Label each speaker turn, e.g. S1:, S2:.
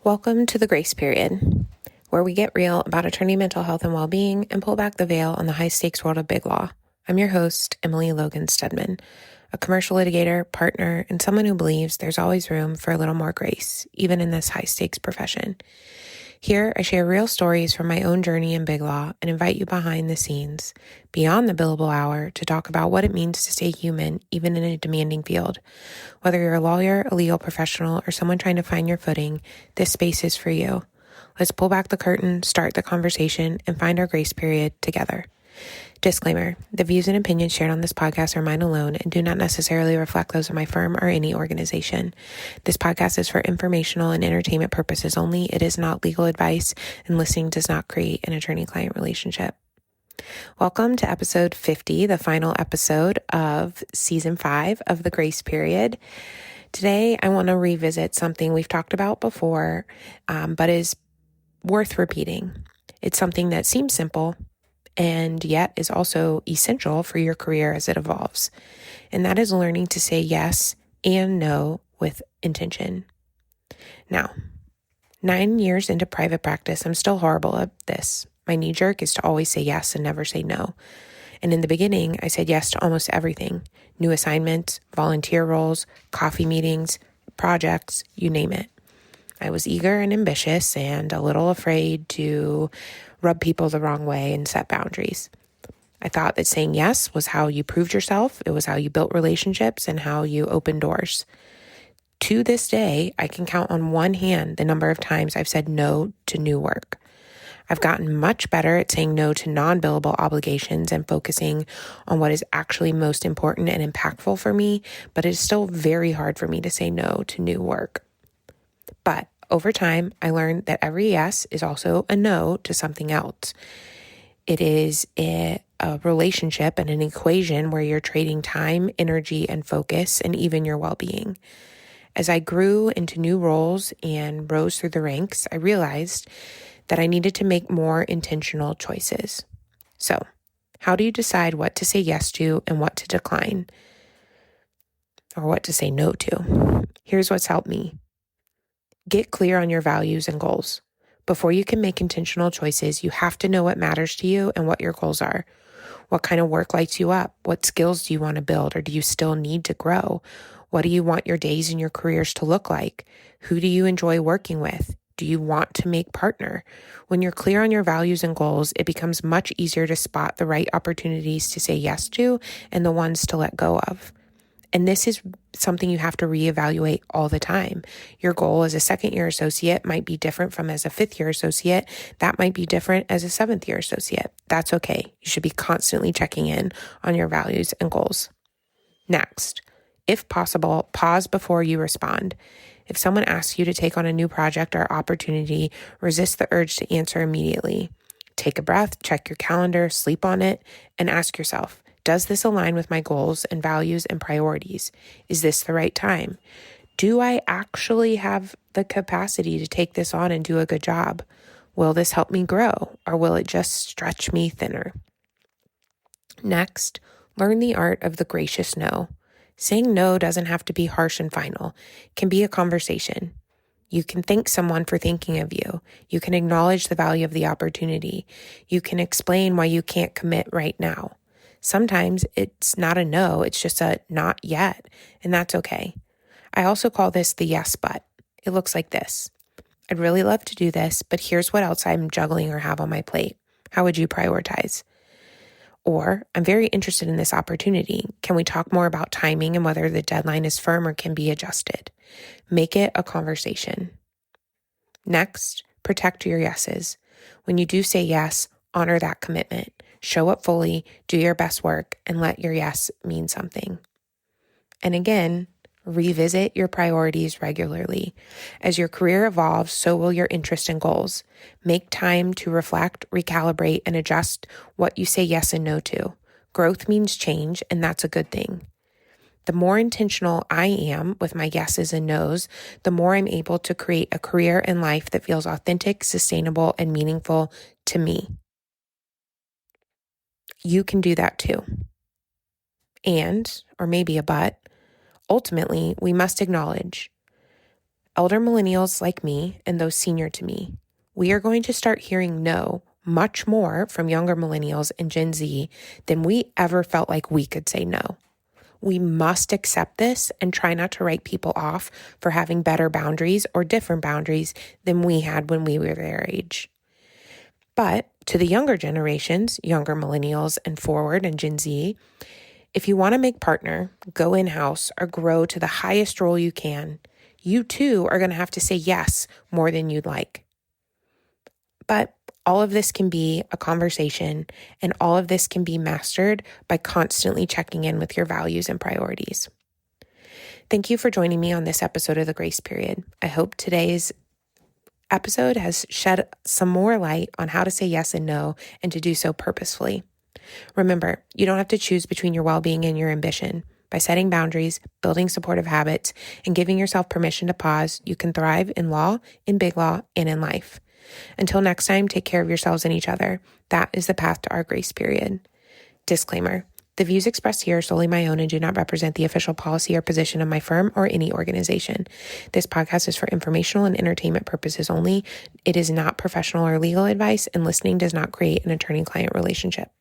S1: Welcome to the Grace Period, where we get real about attorney mental health and well-being and pull back the veil on the high-stakes world of big law. I'm your host, Emily Logan Stedman, a commercial litigator, partner, and someone who believes there's always room for a little more grace, even in this high-stakes profession. Here, I share real stories from my own journey in big law and invite you behind the scenes, beyond the billable hour, to talk about what it means to stay human, even in a demanding field. Whether you're a lawyer, a legal professional, or someone trying to find your footing, this space is for you. Let's pull back the curtain, start the conversation, and find our grace period together. Disclaimer, the views and opinions shared on this podcast are mine alone and do not necessarily reflect those of my firm or any organization. This podcast is for informational and entertainment purposes only. It is not legal advice, and listening does not create an attorney-client relationship. Welcome to episode 50, the final episode of season 5 of the Grace Period. Today, I want to revisit something we've talked about before, but is worth repeating. It's something that seems simple and yet is also essential for your career as it evolves. And that is learning to say yes and no with intention. Now, 9 years into private practice, I'm still horrible at this. My knee jerk is to always say yes and never say no. And in the beginning, I said yes to almost everything. New assignments, volunteer roles, coffee meetings, projects, you name it. I was eager and ambitious and a little afraid to rub people the wrong way and set boundaries. I thought that saying yes was how you proved yourself. It was how you built relationships and how you opened doors. To this day, I can count on one hand the number of times I've said no to new work. I've gotten much better at saying no to non-billable obligations and focusing on what is actually most important and impactful for me, but it is still very hard for me to say no to new work. But over time, I learned that every yes is also a no to something else. It is a relationship and an equation where you're trading time, energy, and focus, and even your well-being. As I grew into new roles and rose through the ranks, I realized that I needed to make more intentional choices. So, how do you decide what to say yes to and what to decline? Or what to say no to? Here's what's helped me. Get clear on your values and goals. Before you can make intentional choices, you have to know what matters to you and what your goals are. What kind of work lights you up? What skills do you want to build, or do you still need to grow? What do you want your days and your careers to look like? Who do you enjoy working with? Do you want to make partner? When you're clear on your values and goals, it becomes much easier to spot the right opportunities to say yes to and the ones to let go of. And this is something you have to reevaluate all the time. Your goal as a second-year associate might be different from as a fifth-year associate. That might be different as a seventh-year associate. That's okay. You should be constantly checking in on your values and goals. Next, if possible, pause before you respond. If someone asks you to take on a new project or opportunity, resist the urge to answer immediately. Take a breath, check your calendar, sleep on it, and ask yourself, does this align with my goals and values and priorities? Is this the right time? Do I actually have the capacity to take this on and do a good job? Will this help me grow, or will it just stretch me thinner? Next, learn the art of the gracious no. Saying no doesn't have to be harsh and final. It can be a conversation. You can thank someone for thinking of you. You can acknowledge the value of the opportunity. You can explain why you can't commit right now. Sometimes it's not a no, it's just a not yet, and that's okay. I also call this the yes but. It looks like this. I'd really love to do this, but here's what else I'm juggling or have on my plate. How would you prioritize? Or, I'm very interested in this opportunity. Can we talk more about timing and whether the deadline is firm or can be adjusted? Make it a conversation. Next, protect your yeses. When you do say yes, honor that commitment. Show up fully, do your best work, and let your yes mean something. And again, revisit your priorities regularly. As your career evolves, so will your interests and goals. Make time to reflect, recalibrate, and adjust what you say yes and no to. Growth means change, and that's a good thing. The more intentional I am with my yeses and nos, the more I'm able to create a career and life that feels authentic, sustainable, and meaningful to me. You can do that too. And, or maybe a but, ultimately, we must acknowledge Elder millennials like me and those senior to me, we are going to start hearing no much more from younger millennials and Gen Z than we ever felt like we could say no. We must accept this and try not to write people off for having better boundaries or different boundaries than we had when we were their age. But to the younger generations, younger millennials and forward and Gen Z, if you want to make partner, go in-house, or grow to the highest role you can, you too are going to have to say yes more than you'd like. But all of this can be a conversation, and all of this can be mastered by constantly checking in with your values and priorities. Thank you for joining me on this episode of The Grace Period. I hope today's episode has shed some more light on how to say yes and no, and to do so purposefully. Remember, you don't have to choose between your well-being and your ambition. By setting boundaries, building supportive habits, and giving yourself permission to pause, you can thrive in law, in big law, and in life. Until next time, take care of yourselves and each other. That is the path to our grace period. Disclaimer. The views expressed here are solely my own and do not represent the official policy or position of my firm or any organization. This podcast is for informational and entertainment purposes only. It is not professional or legal advice, and listening does not create an attorney-client relationship.